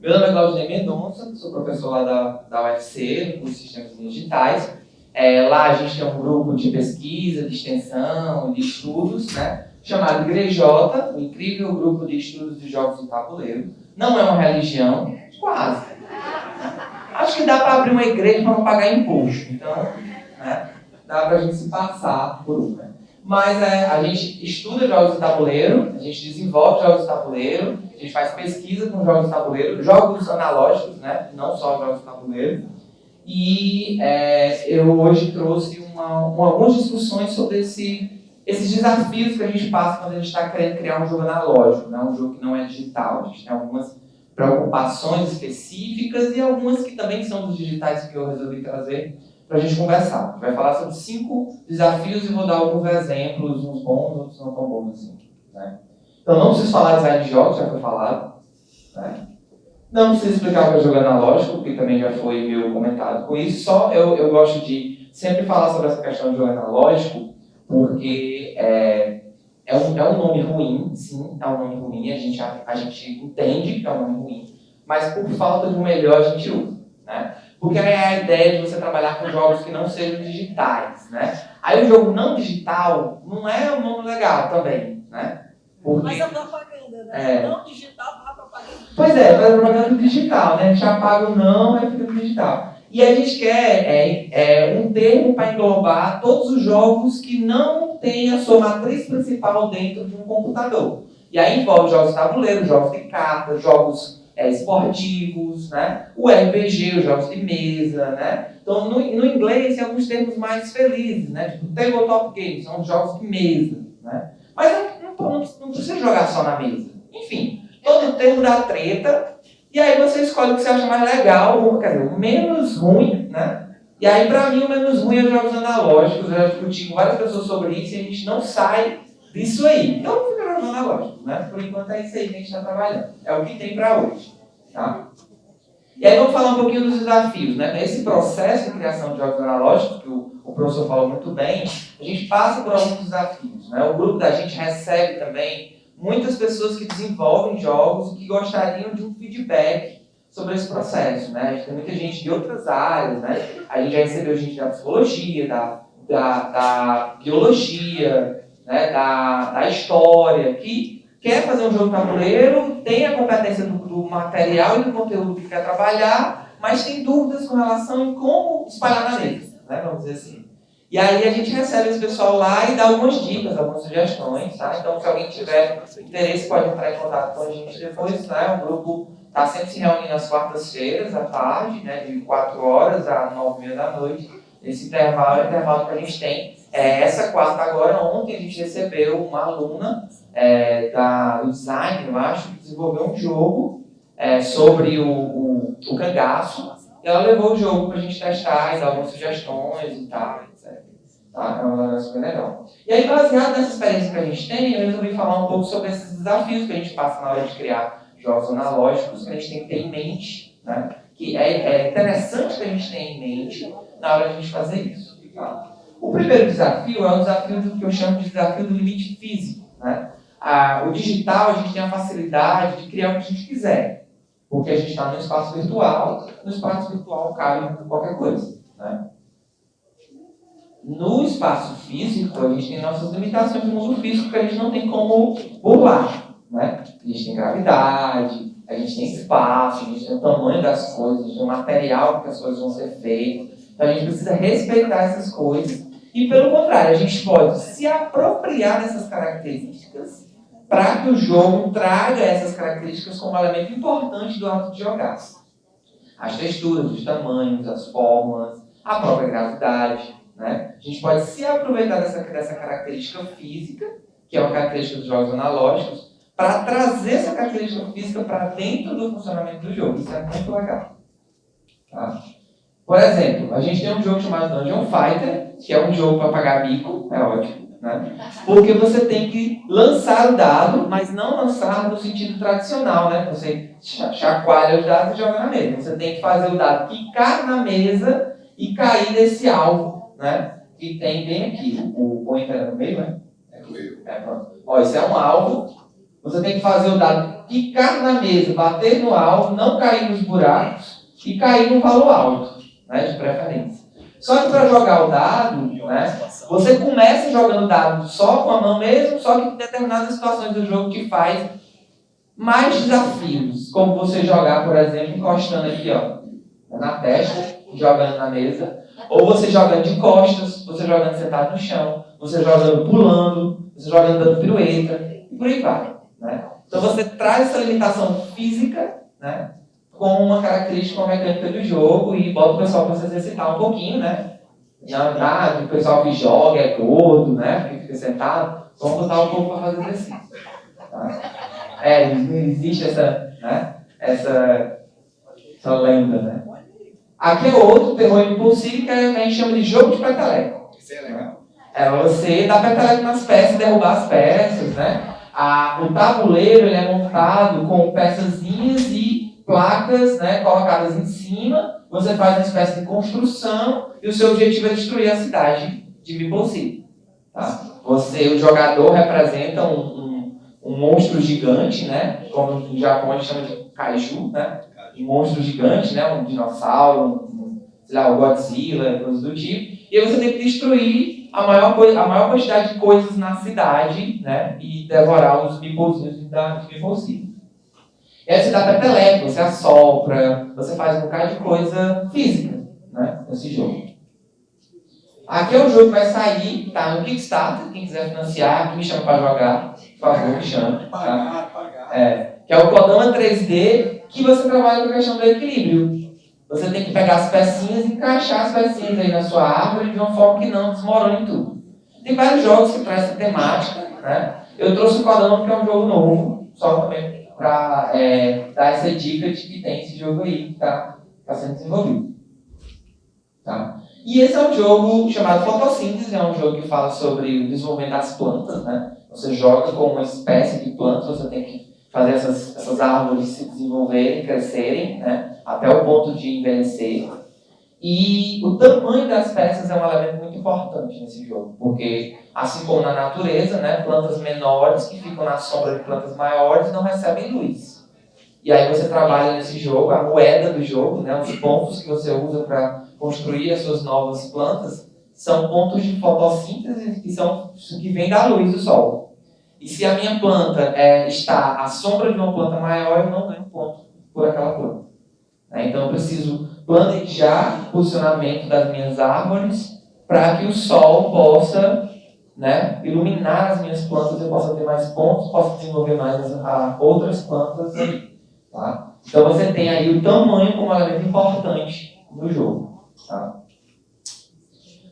Meu nome é Claudinei Mendonça, sou professor lá da UFC, no curso de Sistemas Digitais. Lá a gente tem um grupo de pesquisa, de extensão, de estudos, né, chamado Igrejota, o incrível grupo de estudos de jogos de tabuleiro. Não é uma religião, quase. Acho que dá para abrir uma igreja para não pagar imposto, então, né, dá para a gente se passar por uma. Mas a gente estuda jogos de tabuleiro, a gente desenvolve jogos de tabuleiro, a gente faz pesquisa com jogos de tabuleiro, jogos analógicos, né, não só jogos de tabuleiro. E eu hoje trouxe algumas discussões sobre esses desafios que a gente passa quando a gente está querendo criar um jogo analógico, né, um jogo que não é digital. A gente tem algumas preocupações específicas e algumas que também são dos digitais que eu resolvi trazer para a gente conversar. A gente vai falar sobre 5 desafios e vou dar alguns exemplos, uns bons, outros não tão bons assim, né? Então não preciso falar de design de jogos, já foi falado, né? Não preciso explicar o que é jogo analógico, porque também já foi meu comentado com isso. Só eu gosto de sempre falar sobre essa questão de jogo analógico, porque é um nome ruim, sim, é um nome ruim, a gente entende que é um nome ruim, mas por falta de um melhor a gente usa, né? Porque é a ideia de você trabalhar com jogos que não sejam digitais, né? Aí o jogo não digital não é um nome legal também, né? Porque... Mas a propaganda, né? Não digital para propaganda digital. Pois é, para propaganda digital, né? A gente apaga o não e fica no digital. E a gente quer um termo para englobar todos os jogos que não têm a sua matriz principal dentro de um computador. E aí envolve jogos de tabuleiro, jogos de cartas, jogos esportivos, né? O RPG, os jogos de mesa, né? Então, no inglês, tem alguns termos mais felizes, né? Tipo, tabletop games, são jogos de mesa, né? Mas não precisa jogar só na mesa. Enfim, todo termo dá treta, e aí você escolhe o que você acha mais legal, quer dizer, o menos ruim, né? E aí, pra mim, o menos ruim é os jogos analógicos. Eu já discuti com várias pessoas sobre isso e a gente não sai disso aí. Então, não fica jogando analógico, né? Por enquanto é isso aí que a gente está trabalhando. É o que tem para hoje, tá? E aí vamos falar um pouquinho dos desafios, né? Esse processo de criação de jogos analógicos, que o professor falou muito bem, a gente passa por alguns desafios, né? O grupo da gente recebe também muitas pessoas que desenvolvem jogos e que gostariam de um feedback sobre esse processo, né? A gente tem muita gente de outras áreas, né? A gente já recebeu gente da psicologia, da biologia, né? da história, que quer fazer um jogo de tabuleiro, tem a competência do material e do conteúdo que quer trabalhar, mas tem dúvidas com relação a como espalhar na mesa, né? Vamos dizer assim. E aí a gente recebe esse pessoal lá e dá algumas dicas, algumas sugestões, tá? Então, se alguém tiver interesse, pode entrar em contato com a gente depois, né? O grupo está sempre se reunindo às quartas-feiras, à tarde, né? De 4 horas a 9h30 da noite. Esse intervalo é o intervalo que a gente tem. Essa quarta agora, ontem, a gente recebeu uma aluna do design, eu acho, que desenvolveu um jogo sobre o cangaço. E ela levou o jogo para a gente testar e dar algumas sugestões e tal, etc. Tá? É uma negócio super legal. E aí, baseado nessa experiência que a gente tem, eu resolvi falar um pouco sobre esses desafios que a gente passa na hora de criar jogos analógicos, que a gente tem que ter em mente, né? Que é interessante que a gente tenha em mente na hora de a gente fazer isso. Tá? O primeiro desafio é o desafio do que eu chamo de desafio do limite físico, né? O digital, a gente tem a facilidade de criar o que a gente quiser, porque a gente está no espaço virtual cabe qualquer coisa, né? No espaço físico, a gente tem nossas limitações no mundo físico que a gente não tem como burlar, né? A gente tem gravidade, a gente tem espaço, a gente tem o tamanho das coisas, a gente tem o material que as coisas vão ser feitas. Então a gente precisa respeitar essas coisas. E pelo contrário, a gente pode se apropriar dessas características para que o jogo traga essas características como elemento importante do ato de jogar. As texturas, os tamanhos, as formas, a própria gravidade, né? A gente pode se aproveitar dessa característica física, que é uma característica dos jogos analógicos, para trazer essa característica física para dentro do funcionamento do jogo. Isso é muito legal. Tá? Por exemplo, a gente tem um jogo chamado Dungeon Fighter, que é um jogo para pagar bico, é ótimo, né? Porque você tem que lançar o dado, mas não lançar no sentido tradicional, né? Você chacoalha os dados e joga na mesa. Você tem que fazer o dado quicar na mesa e cair nesse alvo, né? Que tem bem aqui. O pointer é no meio, né? Pronto. Ó, isso é um alvo. Você tem que fazer o dado quicar na mesa, bater no alvo, não cair nos buracos e cair no valor alto, né, de preferência. Só que para jogar o dado, né, você começa jogando o dado só com a mão mesmo, só que em determinadas situações do jogo te faz mais desafios, como você jogar, por exemplo, encostando aqui, ó, na testa, jogando na mesa, ou você jogando de costas, você jogando sentado no chão, você jogando pulando, você jogando dando pirueta, e por aí vai, né? Então você traz essa limitação física, né, com uma característica, uma mecânica do jogo e bota o pessoal para se exercitar um pouquinho, né? Na o pessoal que joga é gordo, né? Que fica sentado, vamos botar um pouco para fazer exercício. Tá? Existe essa, né? essa lenda, né? Aqui é outro terror impulsivo que a gente chama de jogo de peteleco. Isso é legal. É você dar peteleco nas peças, derrubar as peças, né? O tabuleiro ele é montado com peçazinhas e placas, né, colocadas em cima. Você faz uma espécie de construção e o seu objetivo é destruir a cidade de Mipolci. Tá? O jogador representa um monstro gigante, né? Como no Japão a gente chama de kaiju, né? Um monstro gigante, né? Um dinossauro, sei lá, o Godzilla, coisas do tipo. E aí você tem que destruir a maior quantidade de coisas na cidade, né? E devorar os Mipolzinhos de Mipolci. E aí você dá peteleco, você assopra, você faz um bocado de coisa física, né? Nesse jogo. Aqui é um jogo que vai sair, tá no Kickstarter, quem quiser financiar, que me chama para jogar, por favor, me chama. Tá? Que é o Kodama 3D, que você trabalha com a questão do equilíbrio. Você tem que pegar as pecinhas e encaixar as pecinhas aí na sua árvore de uma forma que não desmorone tudo. Tem vários jogos que trazem essa temática, né? Eu trouxe o Kodama porque é um jogo novo, só também para dar essa dica de que tem esse jogo aí que está sendo desenvolvido. Tá? E esse é um jogo chamado Fotossíntese, é um jogo que fala sobre o desenvolvimento das plantas, né? Você joga com uma espécie de planta, você tem que fazer essas árvores se desenvolverem, crescerem, né? Até o ponto de envelhecer. E o tamanho das peças é um elemento muito importante nesse jogo, porque, assim como na natureza, né, plantas menores que ficam na sombra de plantas maiores não recebem luz. E aí você trabalha nesse jogo, a moeda do jogo, né, os pontos que você usa para construir as suas novas plantas, são pontos de fotossíntese que vêm da luz do sol. E se a minha planta está à sombra de uma planta maior, eu não ganho ponto por aquela planta. Então eu preciso planejar o posicionamento das minhas árvores para que o sol possa, né, iluminar as minhas plantas, eu possa ter mais pontos, possa desenvolver mais outras plantas aí. Tá? Então você tem aí o tamanho como elemento importante no jogo. Tá?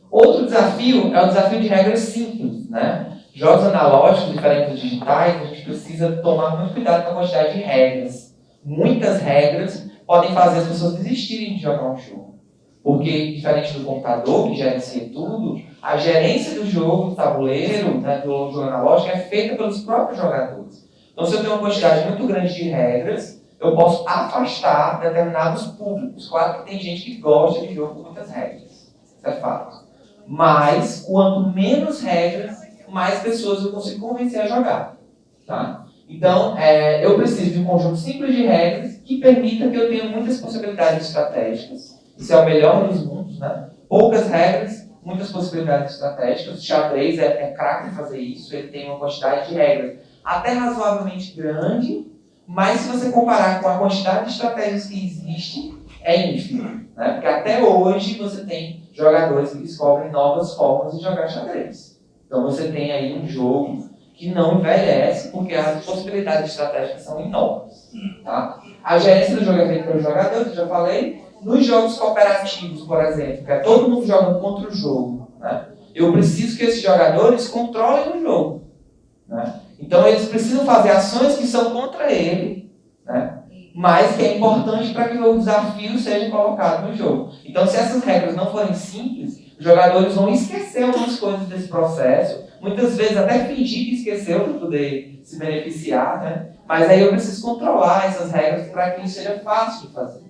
Outro desafio é o desafio de regras simples. Né? Jogos analógicos, diferentes dos digitais, a gente precisa tomar muito cuidado com a quantidade de regras. Muitas regras podem fazer as pessoas desistirem de jogar um jogo. Porque, diferente do computador, que gerencia tudo, a gerência do jogo, do tabuleiro, né, do jogo analógico, é feita pelos próprios jogadores. Então, se eu tenho uma quantidade muito grande de regras, eu posso afastar determinados públicos. Claro que tem gente que gosta de jogo com muitas regras. Isso é fato. Mas, quanto menos regras, mais pessoas eu consigo convencer a jogar. Tá? Então, eu preciso de um conjunto simples de regras que permita que eu tenha muitas possibilidades estratégicas. Isso é o melhor dos mundos, né? Poucas regras, muitas possibilidades estratégicas. O xadrez é craque em fazer isso, ele tem uma quantidade de regras até razoavelmente grande, mas se você comparar com a quantidade de estratégias que existe, é ínfimo. Né? Porque até hoje você tem jogadores que descobrem novas formas de jogar xadrez. Então você tem aí um jogo que não envelhece, porque as possibilidades estratégicas são enormes. Tá? A gerência do jogo é feita pelos jogadores, eu já falei. Nos jogos cooperativos, por exemplo, que é todo mundo jogando contra o jogo, né? Eu preciso que esses jogadores controlem o jogo. Né? Então eles precisam fazer ações que são contra ele, né? Mas que é importante para que o desafio seja colocado no jogo. Então, se essas regras não forem simples, os jogadores vão esquecer algumas coisas desse processo, muitas vezes até fingir que esqueceu para poder se beneficiar, né? Mas aí eu preciso controlar essas regras para que isso seja fácil de fazer.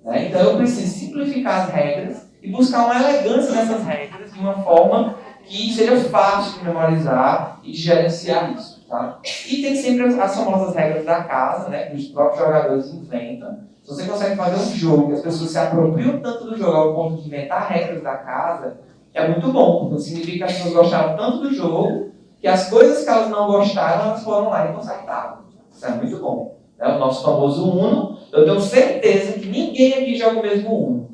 Né? Então eu preciso simplificar as regras e buscar uma elegância nessas regras de uma forma que seja fácil de memorizar e de gerenciar isso. Tá? E tem sempre as famosas regras da casa, né, que os próprios jogadores inventam. Se você consegue fazer um jogo que as pessoas se apropriam tanto do jogo ao ponto de inventar regras da casa, é muito bom, porque significa que as pessoas gostaram tanto do jogo que as coisas que elas não gostaram, elas foram lá e consertaram. Isso é muito bom. É o nosso famoso Uno. Eu tenho certeza que ninguém aqui joga o mesmo Uno.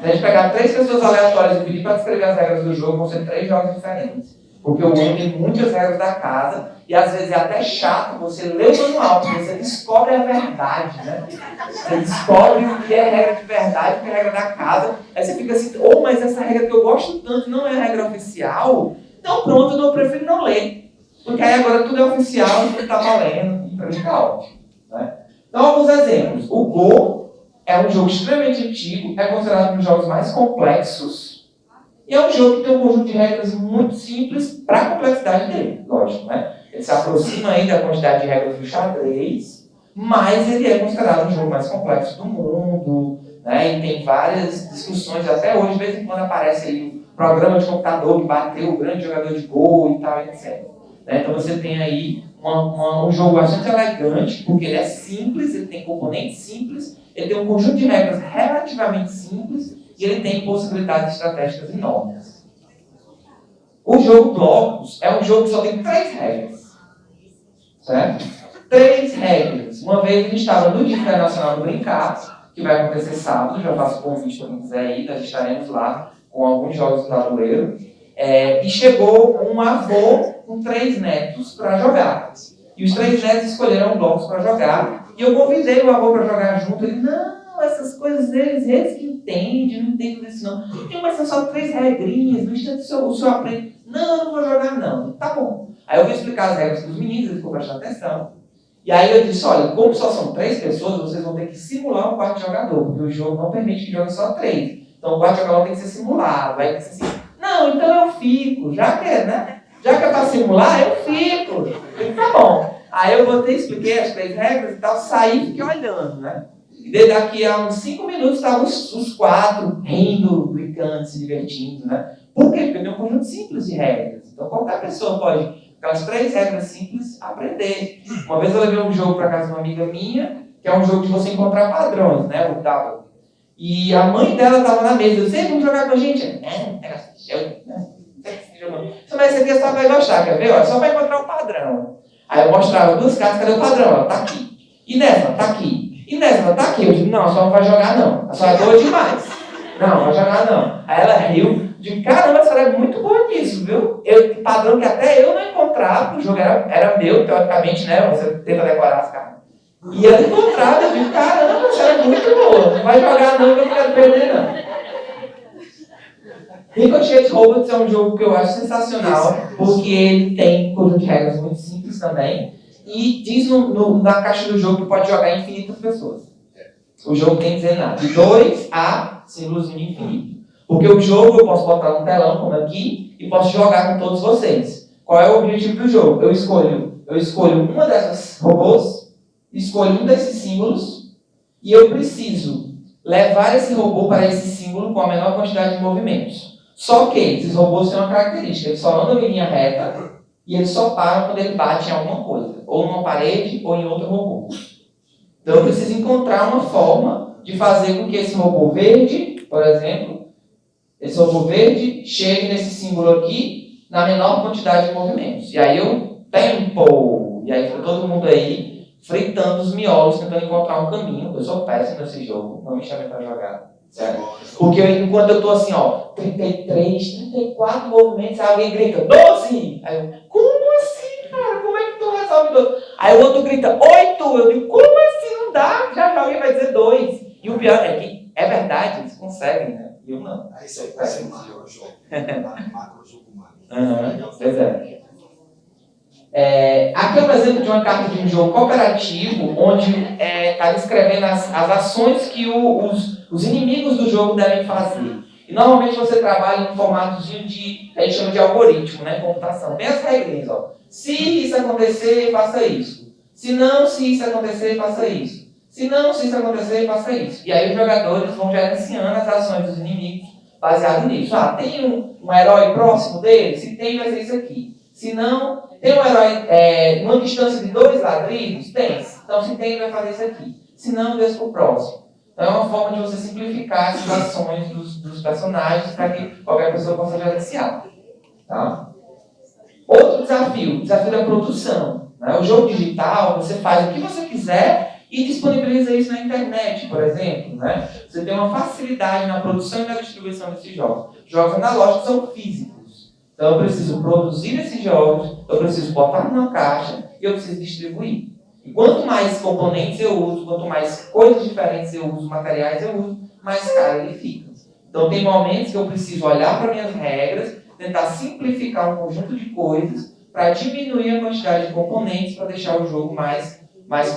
Se a gente pegar 3 pessoas aleatórias e pedir para descrever as regras do jogo, vão ser 3 jogos diferentes. Porque o Uno tem muitas regras da casa e às vezes é até chato você ler o manual, porque você descobre a verdade, né? Você descobre o que é regra de verdade, o que é regra da casa. Aí você fica assim, mas essa regra que eu gosto tanto não é a regra oficial, então pronto, eu prefiro não ler. Porque aí agora tudo é oficial, tudo está valendo, e para mim fica ótimo. Né? Então, alguns exemplos. O Go é um jogo extremamente antigo, é considerado um dos jogos mais complexos, e é um jogo que tem um conjunto de regras muito simples para a complexidade dele, lógico, né? Ele se aproxima ainda da quantidade de regras do xadrez, mas ele é considerado um jogo mais complexo do mundo, né? E tem várias discussões, até hoje, de vez em quando aparece aí um programa de computador que bateu o grande jogador de Go e tal, etc. Né? Então você tem aí um jogo bastante elegante, porque ele é simples, ele tem componentes simples, ele tem um conjunto de regras relativamente simples e ele tem possibilidades estratégicas enormes. O jogo Blocos é um jogo que só tem 3 regras. Certo? 3 regras. Uma vez a gente estava no Dia Internacional do Brincar, que vai acontecer sábado, já faço convite para quem quiser ir, nós estaremos lá com alguns jogos do tabuleiro. E chegou um avô com 3 netos para jogar. E os 3 netos escolheram blocos para jogar. E eu convidei o avô para jogar junto. Ele, não, essas coisas deles, eles que entendem, não entendo disso não. Mas são só 3 regrinhas, no instante o senhor aprende. Não, eu não vou jogar não. Tá bom. Aí eu vou explicar as regras para os meninos, eles ficam prestando atenção. E aí eu disse, olha, como só são 3 pessoas, vocês vão ter que simular um quarto jogador, porque o jogo não permite que jogue só 3. Então o quarto jogador tem que ser simulado. Aí disse assim, não, então eu fico, já que é para simular, eu fico. Eu falei, tá bom. Aí eu botei, expliquei as 3 regras e tal, saí e fiquei olhando, né? E daí daqui a uns 5 minutos estavam os 4 rindo, brincando, se divertindo, né? Por quê? Porque tem um conjunto simples de regras. Então qualquer pessoa pode, aquelas 3 regras simples, aprender. Uma vez eu levei um jogo para casa de uma amiga minha, que é um jogo de você encontrar padrões, né? O Double. E a mãe dela estava na mesa, eu sei, vamos jogar com a gente? Mas esse aqui só vai gostar, quer ver? Ó, só vai encontrar o padrão. Aí eu mostrava 2 cartas, cadê o padrão? Ela tá aqui. E nessa, tá aqui. E nessa, tá aqui. Eu digo, não, só não vai jogar não. A senhora é boa demais. Não vai jogar não. Aí ela riu. De caramba, a senhora é muito boa nisso, viu? Padrão que até eu não encontrava, porque o jogo era meu, teoricamente, né? Você tenta decorar as cartas. E ela encontrava, eu digo, caramba, a senhora é muito boa. Não vai jogar não, que eu não quero perder não. Ricochet Robots é um jogo que eu acho sensacional, porque ele tem um conjunto de regras muito simples também, e diz na caixa do jogo que pode jogar infinitas pessoas. O jogo tem que dizer nada. De 2 a símbolozinho infinito. Porque o jogo eu posso botar no telão, como aqui, e posso jogar com todos vocês. Qual é o objetivo do jogo? Eu escolho uma dessas robôs, escolho um desses símbolos, e eu preciso levar esse robô para esse símbolo com a menor quantidade de movimentos. Só que esses robôs têm uma característica, eles só andam em linha reta e eles só param quando ele bate em alguma coisa, ou numa parede ou em outro robô. Então eu preciso encontrar uma forma de fazer com que esse robô verde, por exemplo, esse robô verde chegue nesse símbolo aqui na menor quantidade de movimentos. E aí tempo! E aí fica todo mundo aí fritando os miolos, tentando encontrar um caminho. Eu sou péssimo nesse jogo, não me chamem para jogar. Certo? Porque enquanto eu estou assim, 33, 34 movimentos, aí alguém grita, 12! Aí eu, como assim, cara? Como é que tu resolve 12? Aí o outro grita, 8! Eu digo, como assim? Não dá, já alguém vai dizer 2. E o pior é que, é verdade, eles conseguem, né? E eu não. Aí isso aí vai ser um jogo, macro jogo humano. Pois é. Aqui é um exemplo de uma carta de um jogo cooperativo, onde está descrevendo as ações que os inimigos do jogo devem fazer. E normalmente você trabalha em um formatozinho a gente chama de algoritmo, né? Computação. Bem as regrinhas, ó. Se isso acontecer, faça isso. Se isso acontecer, faça isso. Se isso acontecer, faça isso. E aí os jogadores vão gerenciando as ações dos inimigos baseado nisso. Tem um herói próximo dele? Se tem, vai ser isso aqui. Se não, tem um herói numa distância de 2 ladrilhos? Tem. Então, se tem, vai fazer isso aqui. Se não, deixa para o próximo. Então, é uma forma de você simplificar as ações dos personagens para que qualquer pessoa possa gerenciar. Tá? Outro desafio da produção. Né? O jogo digital, você faz o que você quiser e disponibiliza isso na internet, por exemplo. Né? Você tem uma facilidade na produção e na distribuição desses jogos. Jogos analógicos são físicos. Então, eu preciso produzir esses jogos, eu preciso botar numa caixa e eu preciso distribuir. E quanto mais componentes eu uso, quanto mais coisas diferentes eu uso, materiais eu uso, mais caro ele fica. Então, tem momentos que eu preciso olhar para minhas regras, tentar simplificar um conjunto de coisas para diminuir a quantidade de componentes para deixar o jogo mais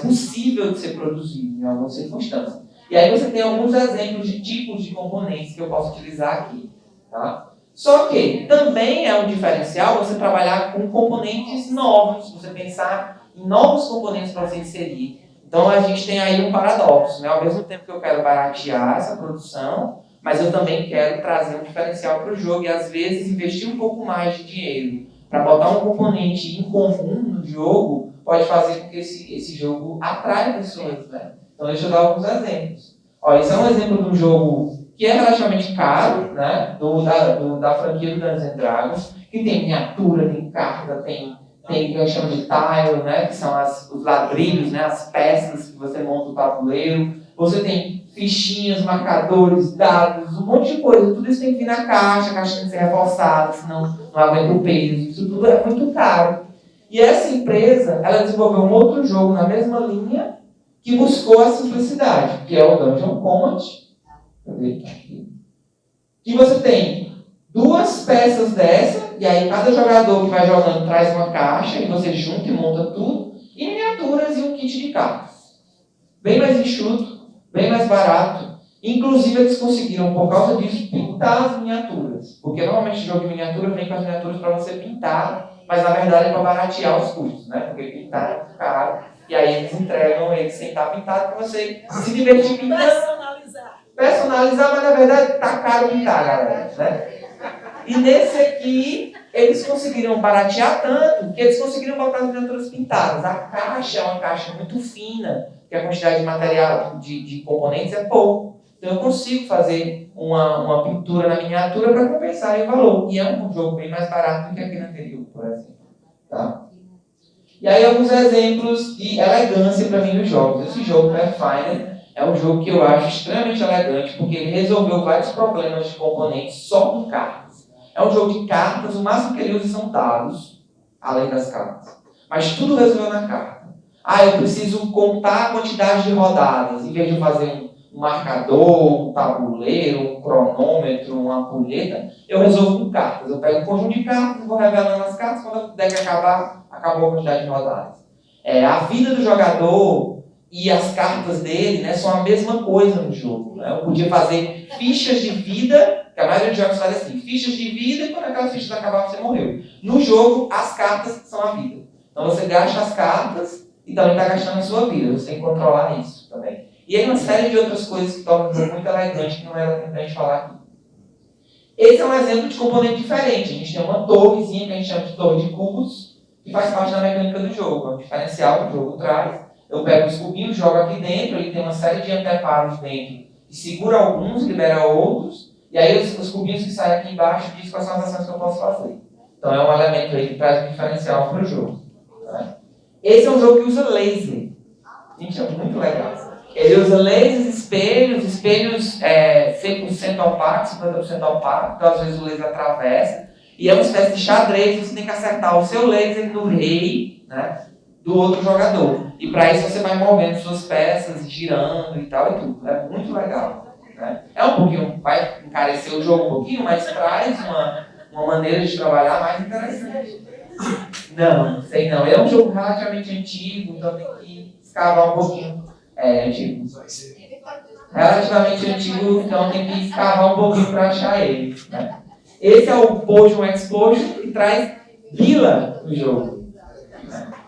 possível de ser produzido em algumas circunstâncias. E aí você tem alguns exemplos de tipos de componentes que eu posso utilizar aqui. Tá? Só que também é um diferencial você trabalhar com componentes novos, você pensar em novos componentes para você inserir. Então a gente tem aí um paradoxo, né? Ao mesmo tempo que eu quero baratear essa produção, mas eu também quero trazer um diferencial para o jogo e às vezes investir um pouco mais de dinheiro para botar um componente em comum no jogo pode fazer com que esse jogo atraia pessoas, né? Então deixa eu dar alguns exemplos. Esse é um exemplo de um jogo que é relativamente caro, né? da franquia do Dungeons & Dragons, que tem miniatura, tem carta, tem que eu chamo de tile, né? Que são os ladrilhos, né? As peças que você monta o tabuleiro. Você tem fichinhas, marcadores, dados, um monte de coisa. Tudo isso tem que vir na caixa, a caixa tem que ser reforçada, senão não aguenta o peso. Isso tudo é muito caro. E essa empresa, ela desenvolveu um outro jogo na mesma linha que buscou a simplicidade, que é o Dungeon Combat. Que você tem 2 peças dessa, e aí cada jogador que vai jogando traz uma caixa, e você junta e monta tudo, e miniaturas e um kit de cartas. Bem mais enxuto, bem mais barato. Inclusive eles conseguiram, por causa disso, pintar as miniaturas. Porque normalmente o jogo de miniatura vem com as miniaturas para você pintar, mas na verdade é para baratear os custos, né? Porque pintar é muito caro, e aí eles entregam eles sem estar pintado para você se divertir pintando. Personalizar, mas na verdade está caro pintar, galera, né? E nesse aqui, eles conseguiram baratear tanto que eles conseguiram botar as miniaturas pintadas. A caixa é uma caixa muito fina, que a quantidade de material, de componentes é pouco. Então eu consigo fazer uma pintura na miniatura para compensar o valor. E é um jogo bem mais barato do que aquele anterior, por exemplo. Tá? E aí alguns exemplos de elegância para mim dos jogos. Esse jogo, Pathfinder, é um jogo que eu acho extremamente elegante, porque ele resolveu vários problemas de componentes só com cartas. É um jogo de cartas, o máximo que ele usa são dados, além das cartas. Mas tudo resolveu na carta. Eu preciso contar a quantidade de rodadas, em vez de fazer um marcador, um tabuleiro, um cronômetro, uma ampulheta, eu resolvo com cartas. Eu pego um conjunto de cartas, vou revelando as cartas, quando o deck acabar, acabou a quantidade de rodadas. A vida do jogador e as cartas dele, né, são a mesma coisa no jogo. Né? Eu podia fazer fichas de vida, que a maioria dos jogos faz assim, fichas de vida, e quando aquelas fichas acabaram, você morreu. No jogo, as cartas são a vida. Então você gasta as cartas e também está gastando a sua vida. Você tem que controlar isso também. E aí uma série de outras coisas que tornam o jogo muito elegante, que não é para a gente falar aqui. Esse é um exemplo de componente diferente. A gente tem uma torrezinha que a gente chama de torre de cubos, que faz parte da mecânica do jogo. É um diferencial que o jogo traz. Eu pego os cubinhos, jogo aqui dentro, ele tem uma série de anteparos dentro, e segura alguns, libera outros, e aí os cubinhos que saem aqui embaixo dizem quais são as ações que eu posso fazer. Então é um elemento aí que traz um diferencial para o jogo. Tá? Esse é um jogo que usa laser. Gente, é muito legal. Ele usa lasers, espelhos 100% opaco, 50% opaco, então às vezes o laser atravessa, e é uma espécie de xadrez, você tem que acertar o seu laser no rei, né, do outro jogador. E para isso você vai movendo suas peças, girando e tal e tudo. É muito legal. Né? Vai encarecer o jogo um pouquinho, mas traz uma maneira de trabalhar mais interessante. Não, sei não. É um jogo relativamente antigo, então tem que escavar um pouquinho. Antigo. Relativamente antigo, então tem que escavar um pouquinho para achar ele. Né? Esse é o Potion Explosion, que traz vila no jogo.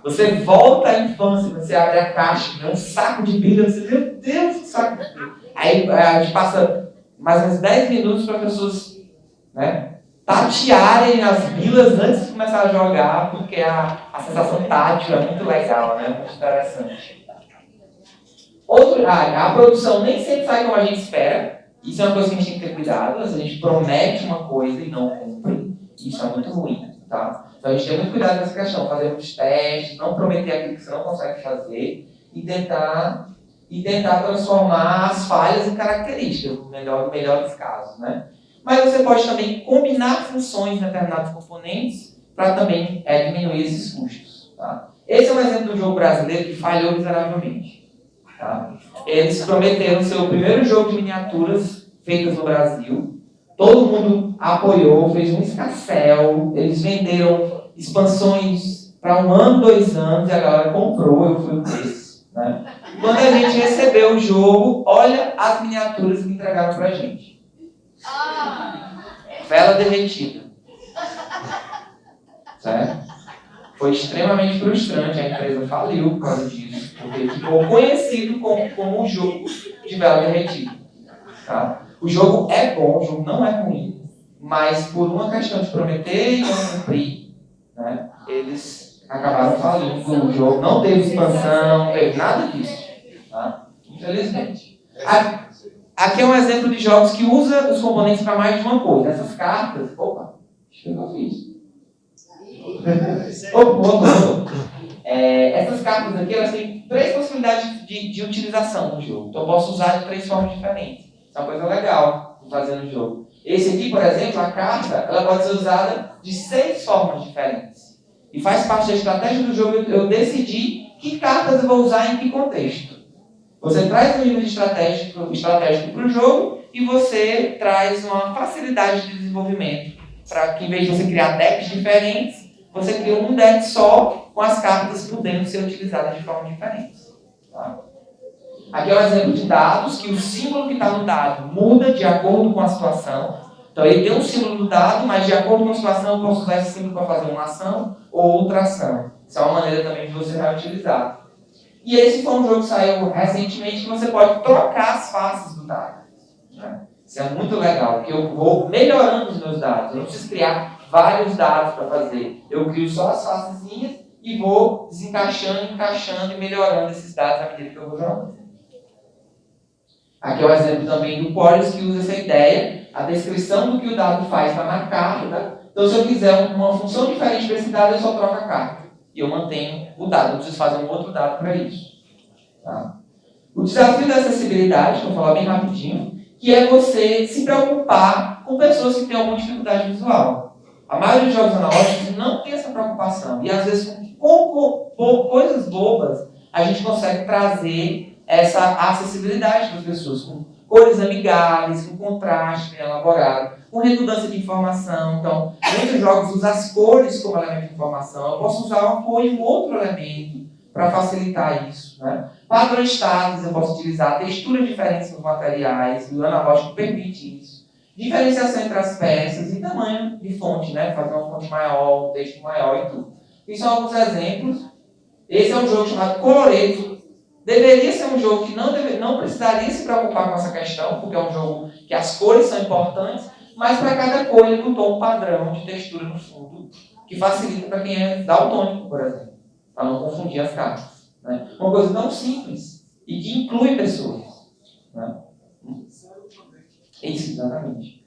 Você volta à infância, você abre a caixa, vê um saco de bilha, você, meu Deus, que saco de bilha. Aí a gente passa mais uns 10 minutos para pessoas né? Tatearem nas vilas antes de começar a jogar, porque a sensação tátil é muito legal, né? Muito interessante. A produção nem sempre sai como a gente espera. Isso é uma coisa que a gente tem que ter cuidado. A gente promete uma coisa e não cumpre. Isso é muito ruim, tá? Então a gente tem muito cuidado nessa questão. Fazer muitos testes, não prometer aquilo que você não consegue fazer e tentar transformar as falhas em características, no melhor dos casos, né? Mas você pode também combinar funções em determinados componentes para também diminuir esses custos. Tá? Esse é um exemplo do jogo brasileiro que falhou miseravelmente. Tá? Eles prometeram ser o primeiro jogo de miniaturas feitas no Brasil. Todo mundo apoiou, fez um escarcéu. Eles venderam expansões para 1 ano, 2 anos, e a galera comprou, eu fui um desses. Né? Quando a gente recebeu o jogo, olha as miniaturas que entregaram para a gente. Vela derretida. Certo? Foi extremamente frustrante, a empresa faliu por causa disso, porque ficou conhecido como um jogo de vela derretida. Tá? O jogo é bom, o jogo não é ruim, mas por uma questão de prometer e não cumprir, né, eles acabaram falindo. O jogo não teve expansão, não teve nada disso. Tá? Infelizmente. Aqui é um exemplo de jogos que usa os componentes para mais de uma coisa. Essas cartas... Opa, deixa eu ver o que eu fiz. Essas cartas aqui, elas têm 3 possibilidades de utilização no jogo. Então eu posso usar de 3 formas diferentes. Isso é uma coisa legal de fazer no jogo. Esse aqui, por exemplo, a carta, ela pode ser usada de 6 formas diferentes. E faz parte da estratégia do jogo eu decidir que cartas eu vou usar em que contexto. Você traz um nível de estratégico para o jogo e você traz uma facilidade de desenvolvimento para que, em vez de você criar decks diferentes, você cria um deck só com as cartas podendo ser utilizadas de forma diferente. Tá? Aqui é um exemplo de dados que o símbolo que está no dado muda de acordo com a situação. Então ele tem um símbolo do dado, mas de acordo com a situação eu posso usar esse símbolo para fazer uma ação ou outra ação. Isso é uma maneira também de você reutilizar. E esse foi um jogo que saiu recentemente que você pode trocar as faces do dado. Né? Isso é muito legal, porque eu vou melhorando os meus dados. Eu não preciso criar vários dados para fazer. Eu crio só as facezinhas e vou desencaixando, encaixando e melhorando esses dados à medida que eu vou jogando. Aqui é o exemplo também do Polis, que usa essa ideia, a descrição do que o dado faz está na carta. Então, se eu quiser uma função diferente para esse dado, eu só troco a carta. E eu mantenho o dado, não preciso fazer um outro dado para isso. Tá? O desafio da acessibilidade, que eu vou falar bem rapidinho, que é você se preocupar com pessoas que têm alguma dificuldade visual. A maioria dos jogos analógicos não tem essa preocupação. E às vezes, com coisas bobas, a gente consegue trazer essa acessibilidade para as pessoas, com cores amigáveis, com contraste bem elaborado, com redundância de informação. Então, muitos jogos usam as cores como elemento de informação. Eu posso usar uma cor e um outro elemento para facilitar isso. Né? Padrões estáticos, eu posso utilizar texturas diferentes nos materiais, o analógico permite isso. Diferenciação entre as peças e tamanho de fonte, né? Fazer uma fonte maior, um texto maior e tudo. Isso são alguns exemplos. Esse é um jogo chamado Coloreto. Deveria ser um jogo que não precisaria se preocupar com essa questão, porque é um jogo que as cores são importantes, mas para cada cor ele botou um padrão de textura no fundo, que facilita para quem é daltônico, por exemplo, para não confundir as cartas. Né? Uma coisa tão simples e que inclui pessoas. Né? Isso, exatamente.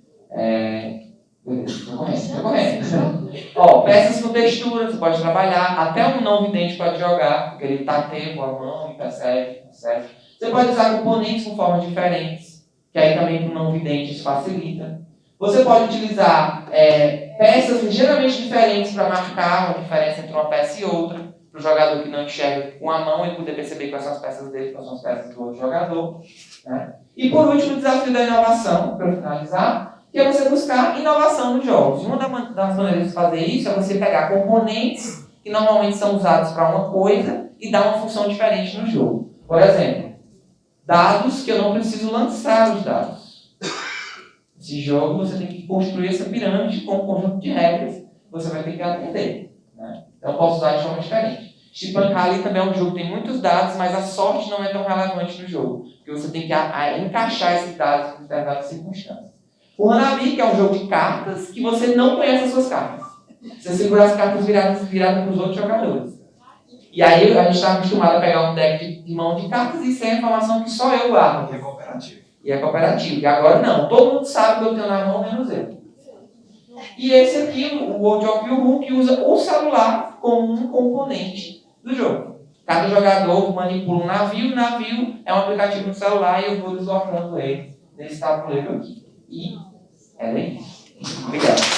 Ó, peças com textura, você pode trabalhar, até um não vidente pode jogar, porque ele tateia com a mão e percebe, certo? Você pode usar componentes com formas diferentes, que aí também para o não vidente isso facilita. Você pode utilizar peças ligeiramente diferentes para marcar a diferença entre uma peça e outra, para o jogador que não enxerga com a mão ele poder perceber quais são as peças dele, quais são as peças do outro jogador. Né? E por último, o desafio da inovação, para finalizar, que é você buscar inovação nos jogos. Uma das maneiras de fazer isso é você pegar componentes que normalmente são usados para uma coisa e dar uma função diferente no jogo. Por exemplo, dados que eu não preciso lançar os dados. Esse jogo você tem que construir essa pirâmide com um conjunto de regras que você vai ter que atender. Né? Então eu posso usar de forma diferente. Stepan Rally também é um jogo que tem muitos dados, mas a sorte não é tão relevante no jogo, porque você tem que encaixar esses dados em determinadas circunstâncias. O Hanabi, que é um jogo de cartas, que você não conhece as suas cartas. Você segura as cartas viradas para os outros jogadores. E aí a gente está acostumado a pegar um deck de mão de cartas e sem a informação que só eu guardo. E é cooperativo. E é cooperativo. E agora não. Todo mundo sabe que eu tenho na mão, menos eu. E esse aqui, o World of Yu-Hu, que usa o celular como um componente do jogo. Cada jogador manipula um navio, o navio é um aplicativo no celular e eu vou deslocando ele nesse tabuleiro aqui. E é isso. Obrigado.